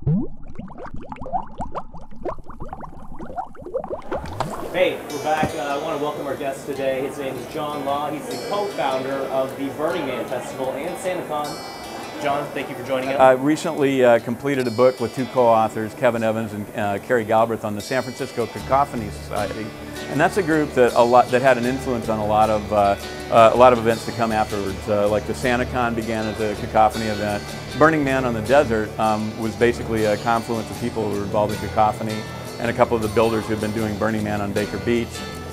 Hey, we're back. I want to welcome our guest today. His name is John Law. He's the co-founder of the Burning Man Festival and SantaCon. John, thank you for joining us. I recently completed a book with two co-authors, Kevin Evans and Carrie Galbraith, on the San Francisco Cacophony Society, and that's a group that had an influence on a lot of events to come afterwards. Like the SantaCon began as a cacophony event. Burning Man on the Desert was basically a confluence of people who were involved in cacophony, and a couple of the builders who had been doing Burning Man on Baker Beach.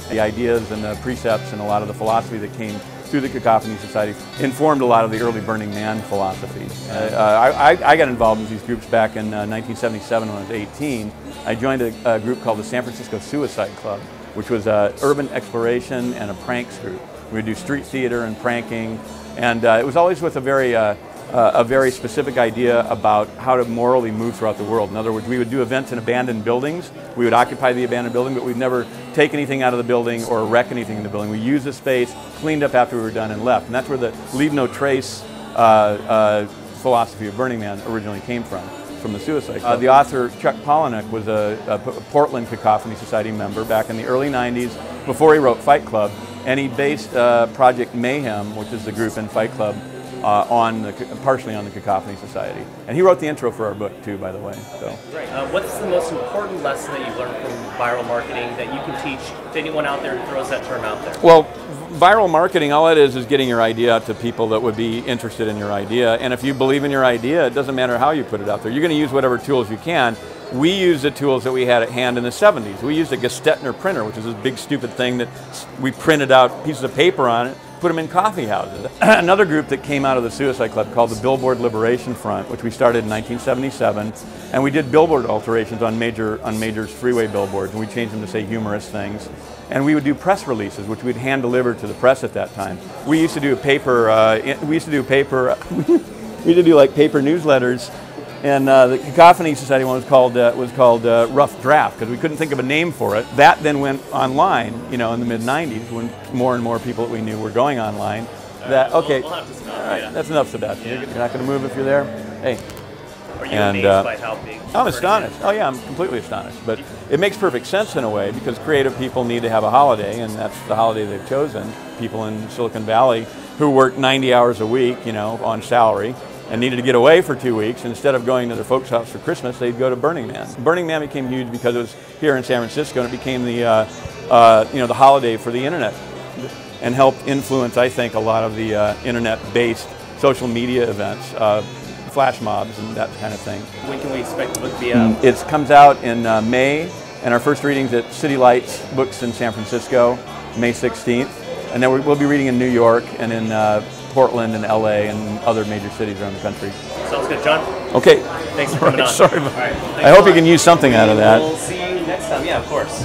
The ideas and the precepts and a lot of the philosophy that came through the Cacophony Society informed a lot of the early Burning Man philosophy. I got involved in these groups back in 1977 when I was 18. I joined a group called the San Francisco Suicide Club, which was urban exploration and a pranks group. We would do street theater and pranking, and it was always with a very specific idea about how to morally move throughout the world. In other words, we would do events in abandoned buildings. We would occupy the abandoned building, but we'd never take anything out of the building or wreck anything in the building. We used the space, cleaned up after we were done, and left. And that's where the leave no trace philosophy of Burning Man originally came from the Suicide Club. The author, Chuck Palahniuk, was a Portland Cacophony Society member back in the early 90s before he wrote Fight Club, and he based Project Mayhem, which is the group in Fight Club, partially on the Cacophony Society. And he wrote the intro for our book too, by the way. So. Great. What's the most important lesson that you've learned from viral marketing that you can teach to anyone out there who throws that term out there? Well, viral marketing, all it is getting your idea out to people that would be interested in your idea. And if you believe in your idea, it doesn't matter how you put it out there. You're going to use whatever tools you can. We used the tools that we had at hand in the 70s. We used a Gestetner printer, which is this big stupid thing that we printed out pieces of paper on it, put them in coffee houses. Another group that came out of the Suicide Club called the Billboard Liberation Front, which we started in 1977, and we did billboard alterations on major freeway billboards, and we changed them to say humorous things. And we would do press releases, which we'd hand deliver to the press at that time. We used to do we used to do like paper newsletters. And the Cacophony Society one was called Rough Draft, because we couldn't think of a name for it. That then went online, in the mid-90s, when more and more people that we knew were going online. Okay, we'll have to stop. All right, that's enough, Sebastian. You're not going to move if you're there? Hey. Are you amazed by how big? I'm astonished. Oh yeah, I'm completely astonished. But it makes perfect sense in a way, because creative people need to have a holiday, and that's the holiday they've chosen. People in Silicon Valley who work 90 hours a week, on salary, and needed to get away for 2 weeks. Instead of going to their folks' house for Christmas, they'd go to Burning Man. Burning Man became huge because it was here in San Francisco, and it became the the holiday for the internet, and helped influence, I think, a lot of the internet-based social media events, flash mobs and that kind of thing. When can we expect the book to be out? It comes out in May, and our first reading's at City Lights Books in San Francisco, May 16th, and then we'll be reading in New York and in Portland and LA and other major cities around the country. Sounds good, John. Okay. Thanks for coming on. Sorry. All right. I hope you can use something out of that. We'll see you next time. Yeah, of course.